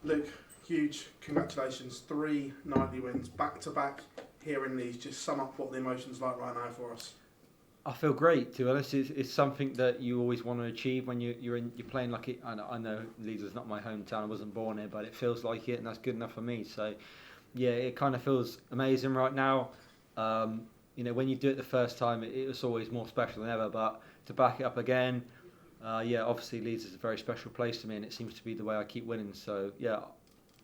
Luke, huge congratulations. 3 nightly wins, back-to-back here in Leeds. Just sum up what the emotion's like right now for us. I feel great, to be honest. It's something that you always want to achieve when you're playing like it. I know Leeds is not my hometown. I wasn't born here, but it feels like it, and that's good enough for me. So, yeah, it kind of feels amazing right now. When you do it the first time, it was always more special than ever. But to back it up again, obviously Leeds is a very special place to me, and it seems to be the way I keep winning. So, yeah,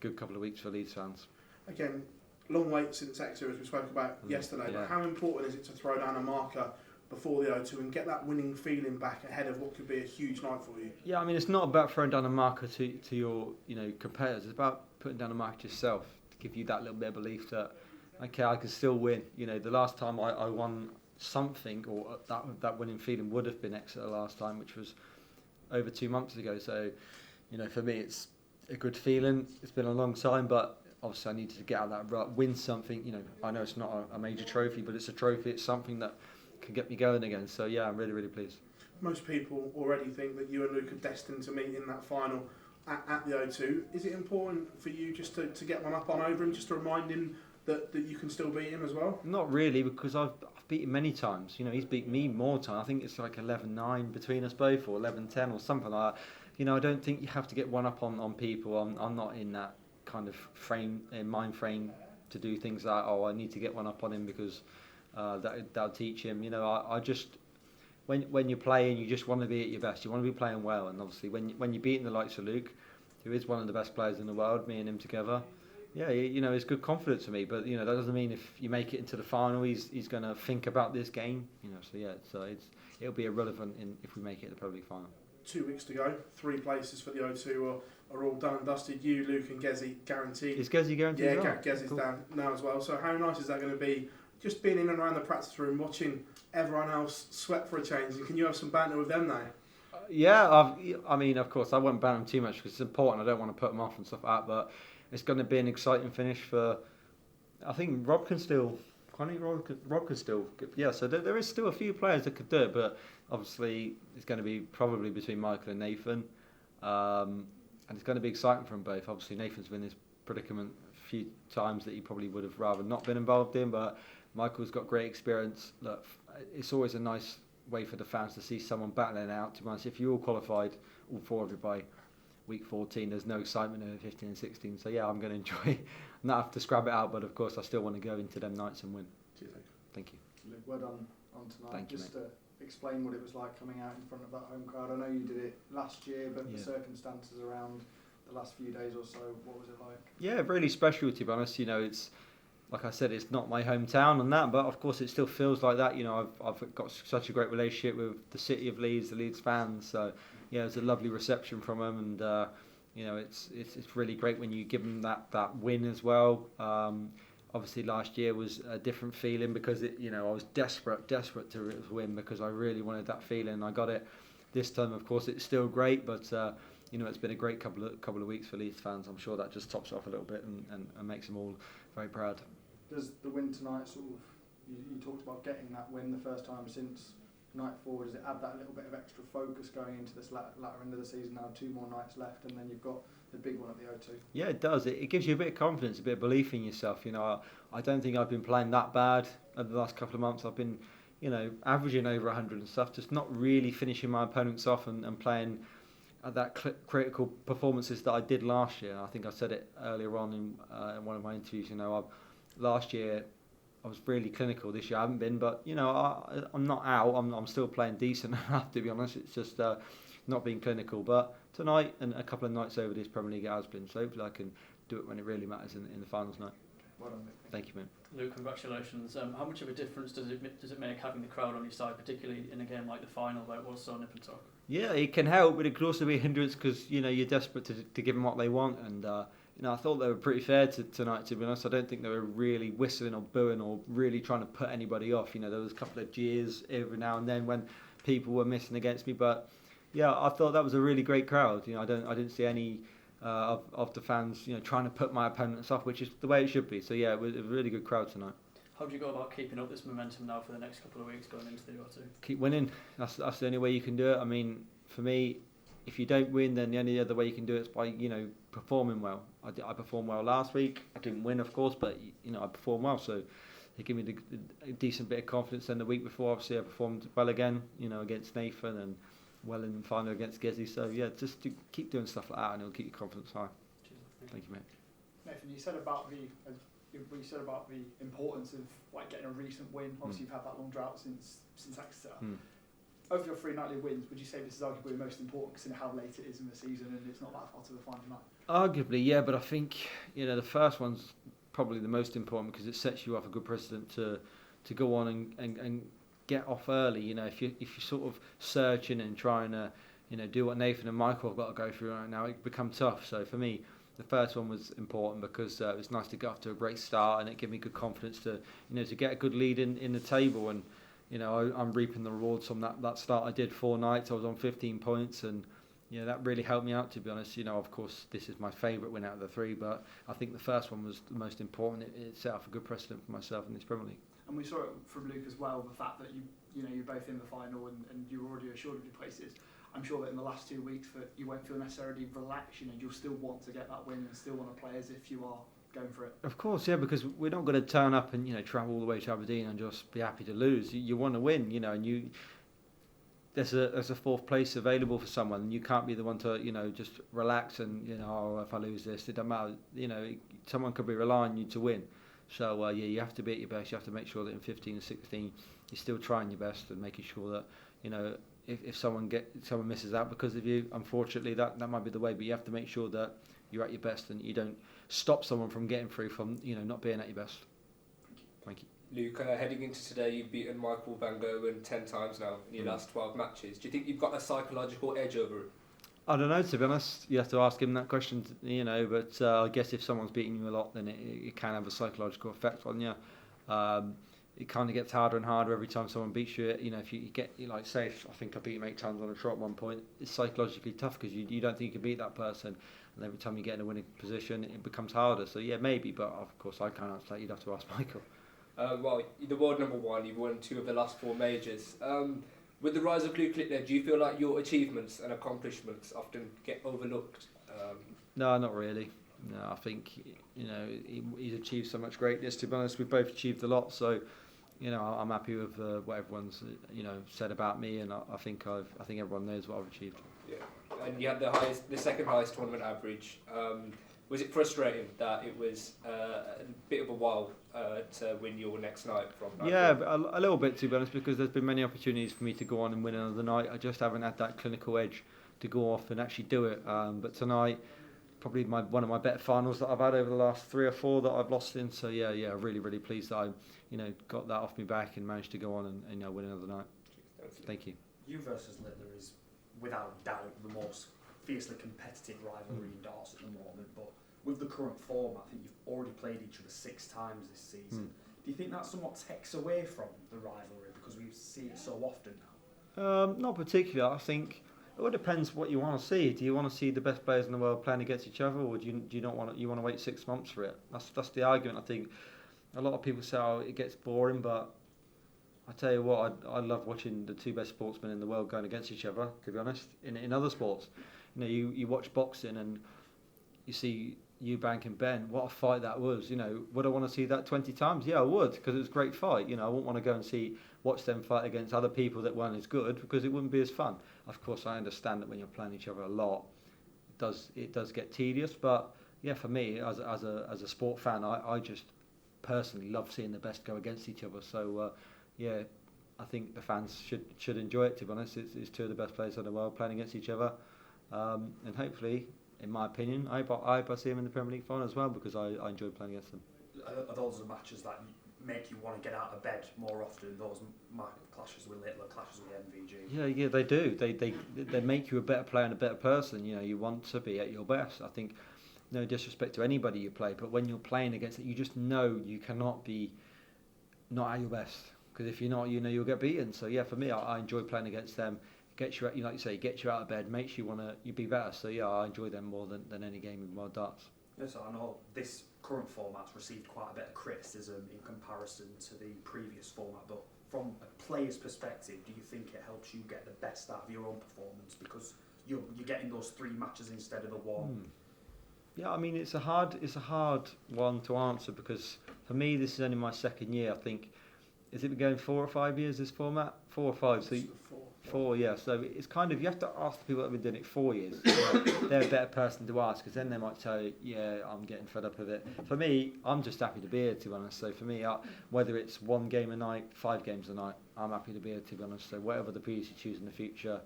good couple of weeks for Leeds fans. Again, long wait since Exeter, as we spoke about yesterday. Yeah. But how important is it to throw down a marker before the O2 and get that winning feeling back ahead of what could be a huge night for you? Yeah, I mean, it's not about throwing down a marker to your competitors. It's about putting down a marker to yourself to give you that little bit of belief that, okay, I can still win. The last time I won something, or that winning feeling would have been Exeter last time, which was over 2 months ago. So, for me, it's a good feeling. It's been a long time, but obviously I needed to get out of that rut, win something. I know it's not a major trophy, but it's a trophy. It's something that can get me going again. So yeah, I'm really, really pleased. Most people already think that you and Luke are destined to meet in that final at the O2. Is it important for you just to get one up on over him, just to remind him that you can still beat him as well? Not really, because I've beat him many times. He's beat me more times. I think it's like 11-9 between us both, or 11-10 or something like that. I don't think you have to get one up on people. I'm not in that kind of mind frame to do things like, I need to get one up on him because that'll teach him. I just, when you're playing, you just want to be at your best. You want to be playing well, and obviously when you're beating the likes of Luke, who is one of the best players in the world, me and him together, yeah, it's good confidence for me. But that doesn't mean if you make it into the final, he's going to think about this game. So yeah, it'll be irrelevant if we make it to the Premier League final. 2 weeks to go. 3 places for the O2 are all done and dusted. You, Luke, and Gezi guaranteed. Is Gezi guaranteed? Yeah, well? Gezi's Cool. down now as well. So how nice is that going to be? Just being in and around the practice room, watching everyone else sweat for a change. And can you have some banter with them now? Yeah, I mean, of course, I won't ban them too much because it's important. I don't want to put them off and stuff like that. But it's going to be an exciting finish for. I think Rob can still. Rob can still. Yeah, so there is still a few players that could do it, but obviously it's going to be probably between Michael and Nathan, and it's going to be exciting for them both. Obviously, Nathan's been in this predicament a few times that he probably would have rather not been involved in, but Michael's got great experience. Look, it's always a nice way for the fans to see someone battling out. To be honest, if you all qualified, all 4 of you by week 14, there's no excitement over 15 and 16. So yeah, I'm going to enjoy. Not have to scrap it out, but of course I still want to go into them nights and win. Cheers, Luke. Thank you. Luke, well done on tonight. Thank you, just to explain what it was like coming out in front of that home crowd. I know you did it last year, but the circumstances around the last few days or so, what was it like? Yeah, really special, to be honest. It's like I said, it's not my hometown and that, but of course it still feels like that. I've got such a great relationship with the city of Leeds, the Leeds fans. So yeah, it was a lovely reception from them, and it's really great when you give them that win as well. Obviously last year was a different feeling because I was desperate to win because I really wanted that feeling. I got it. This time, of course, it's still great, but it's been a great couple of weeks for Leeds fans. I'm sure that just tops it off a little bit and makes them all very proud. Does the win tonight sort of, you talked about getting that win the first time since night 4, does it add that little bit of extra focus going into this latter end of the season now, 2 more nights left, and then you've got the big one at the O2? Yeah, it does. It gives you a bit of confidence, a bit of belief in yourself. I don't think I've been playing that bad over the last couple of months. I've been, averaging over 100 and stuff, just not really finishing my opponents off and playing at that critical performances that I did last year. I think I said it earlier on in one of my interviews. Last year I was really clinical. This year I haven't been, but I'm not out. I'm still playing decent enough, to be honest. It's just not being clinical. But tonight and a couple of nights over this Premier League it has been. So hopefully I can do it when it really matters in the finals night. Well done, Luke. Thank you, mate. Luke, congratulations. How much of a difference does it make having the crowd on your side, particularly in a game like the final where it was so nip and tuck? Yeah, it can help, but it could also be a hindrance because you're desperate to give them what they want, and I thought they were pretty fair tonight. To be honest, I don't think they were really whistling or booing or really trying to put anybody off. There was a couple of jeers every now and then when people were missing against me, but yeah, I thought that was a really great crowd. I didn't see any of the fans trying to put my opponents off, which is the way it should be. So yeah, it was a really good crowd tonight. How do you go about keeping up this momentum now for the next couple of weeks going into the O2? Keep winning. That's the only way you can do it. I mean, for me, if you don't win, then the only other way you can do it is by performing well. I performed well last week. I didn't win, of course, but I performed well. So it gave me a decent bit of confidence. Then the week before, obviously, I performed well again. Against Nathan and well in the final against Gezi. So yeah, just to keep doing stuff like that, and it'll keep your confidence high. Thank you, mate. Nathan, you said about the importance of getting a recent win. Obviously, you've had that long drought since Exeter. Of your 3 nightly wins, would you say this is arguably the most important, considering how late it is in the season and it's not that far to the final night? Arguably, yeah, but I think the first one's probably the most important because it sets you off a good precedent to go on and get off early. If you're sort of searching and trying to do what Nathan and Michael have got to go through right now, it becomes tough. So for me, the first one was important because it was nice to get off to a great start, and it gave me good confidence to get a good lead in the table. And I'm reaping the rewards from that start. I did 4 nights. I was on 15 points, and that really helped me out, to be honest. Of course, this is my favourite win out of the 3, but I think the first one was the most important. It set off a good precedent for myself in this Premier League. And we saw it from Luke as well, the fact that you're both in the final and you were already assured of your places. I'm sure that in the last 2 weeks that you won't feel necessarily relaxed, you'll still want to get that win and still want to play as if you are going for it. Of course, yeah, because we're not going to turn up and travel all the way to Aberdeen and just be happy to lose. You want to win, and there's a 4th place available for someone, and you can't be the one to just relax and if I lose this, it doesn't matter. Someone could be relying on you to win. So you have to be at your best. You have to make sure that in 15 and 16 you're still trying your best and making sure that if someone misses out because of you, unfortunately that might be the way. But you have to make sure that you're at your best and you don't stop someone from getting through from not being at your best. Thank you. Luke, heading into today, you've beaten Michael van Goen 10 times now in your last 12 matches. Do you think you've got a psychological edge over it? I don't know, to be honest. You have to ask him that question, but I guess if someone's beating you a lot, then it can have a psychological effect on you. It kind of gets harder and harder every time someone beats you. If you get, I think I beat him 8 times on a trot at one point, it's psychologically tough because you don't think you can beat that person. And every time you get in a winning position, it becomes harder. So yeah, maybe, but of course I can't answer that. You'd have to ask Michael. Well, the world number 1, you've won 2 of the last 4 majors. With the rise of Luke Littler, do you feel like your achievements and accomplishments often get overlooked? No, not really. No, I think he's achieved so much greatness. To be honest, we've both achieved a lot. So I'm happy with what everyone's said about me, and I think everyone knows what I've achieved. Yeah, and you had the second highest tournament average. Was it frustrating that it was a bit of a while to win your next night from? Yeah, a little bit, to be honest, because there's been many opportunities for me to go on and win another night. I just haven't had that clinical edge to go off and actually do it. But tonight, probably one of my better finals that I've had over the last 3 or 4 that I've lost in. So yeah, really, really pleased that I got that off me back and managed to go on and win another night. Thank you. You versus Littler is without doubt the most fiercely competitive rivalry in darts at the moment, but with the current format, I think you've already played each other 6 times this season. Do you think that somewhat takes away from the rivalry because we see it so often now? Not particularly. I think it all depends what you want to see. Do you want to see the best players in the world playing against each other, or do you not want to? You want to wait 6 months for it? That's the argument. I think a lot of people say it gets boring, but I tell you what, I love watching the 2 best sportsmen in the world going against each other. To be honest, in other sports, you watch boxing and you see Eubank and Ben. What a fight that was! Would I want to see that 20 times? Yeah, I would, because it was a great fight. I wouldn't want to go and watch them fight against other people that weren't as good because it wouldn't be as fun. Of course, I understand that when you're playing each other a lot, it does get tedious. But yeah, for me as a sport fan, I just personally love seeing the best go against each other. So yeah, I think the fans should enjoy it. To be honest, it's 2 of the best players in the world playing against each other, and hopefully, in my opinion, I hope I see them in the Premier League final as well because I enjoy playing against them. Are those the matches that make you want to get out of bed more often? Those clashes with Littler, clashes with MVG. Yeah, they do. They make you a better player and a better person. You want to be at your best. I think, no disrespect to anybody you play, but when you're playing against it, you just know you cannot be not at your best. Because if you're not, you'll get beaten. So yeah, for me, I enjoy playing against them. Gets you, like you say, gets you out of bed, makes you you be better. So yeah, I enjoy them more than any game in Winmau Darts. Yes, I know this current format's received quite a bit of criticism in comparison to the previous format. But from a player's perspective, do you think it helps you get the best out of your own performance because you're getting those 3 matches instead of the 1? Yeah, I mean it's a hard one to answer because for me this is only my second year. I think is it been going 4 or 5 years this format? 4 or 5. So four, yeah. So it's kind of you have to ask the people that have been doing it 4 years. They're a better person to ask because then they might tell you, yeah, I'm getting fed up with it. For me, I'm just happy to be here to be honest. So for me, whether it's 1 game a night, 5 games a night, I'm happy to be here to be honest. So whatever the PDC choose in the future,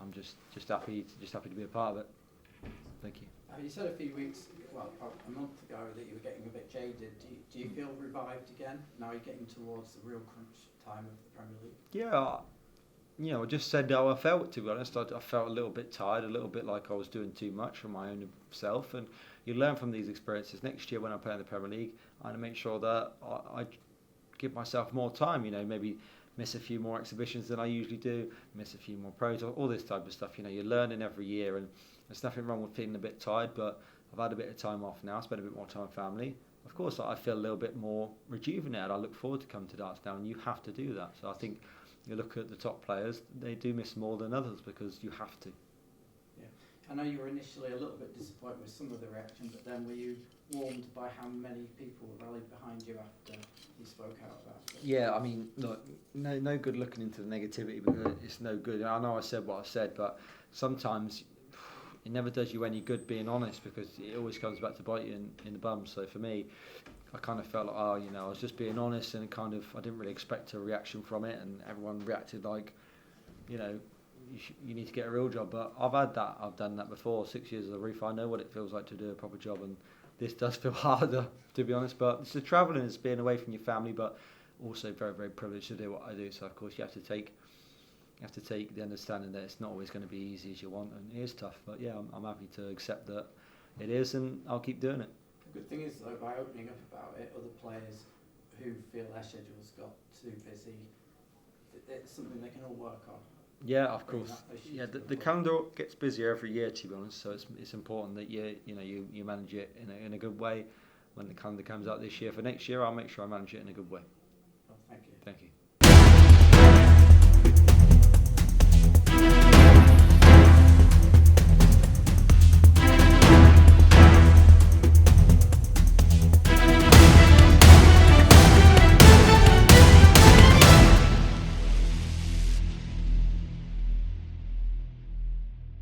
I'm just happy to be a part of it. Thank you. You said a few weeks, well, a month ago, that you were getting a bit jaded. Do you feel revived again? Now you're getting towards the real crunch time of the Premier League. Yeah, I just said how I felt, to be honest. I felt a little bit tired, a little bit like I was doing too much for my own self. And you learn from these experiences. Next year when I play in the Premier League, I want to make sure that I give myself more time, maybe miss a few more exhibitions than I usually do, miss a few more pros, all this type of stuff. You're learning every year, and there's nothing wrong with feeling a bit tired, but I've had a bit of time off now, spent a bit more time with family. Of course, I feel a little bit more rejuvenated. I look forward to coming to darts now, and you have to do that. So I think you look at the top players, they do miss more than others because you have to. Yeah, I know you were initially a little bit disappointed with some of the reaction, but then were you warmed by how many people rallied behind you after you spoke out about it? Yeah, I mean, look, no good looking into the negativity because it's no good. I know I said what I said, but sometimes it never does you any good being honest because it always comes back to bite you in the bum. So for me, I kind of felt like, I was just being honest and I didn't really expect a reaction from it, and everyone reacted like, you need to get a real job. But I've done that before, 6 years as a roofer. I know what it feels like to do a proper job, and this does feel harder, to be honest. But it's the travelling, it's being away from your family, but also very, very privileged to do what I do. So of course you have to take the understanding that it's not always going to be easy as you want, and it is tough. But yeah, I'm happy to accept that it is, and I'll keep doing it. The good thing is, though, by opening up about it, other players who feel their schedules got too busy, it's something they can all work on. Yeah, of course. Yeah, the calendar gets busier every year, to be honest. So it's important that you manage it in a good way. When the calendar comes out this year for next year, I'll make sure I manage it in a good way.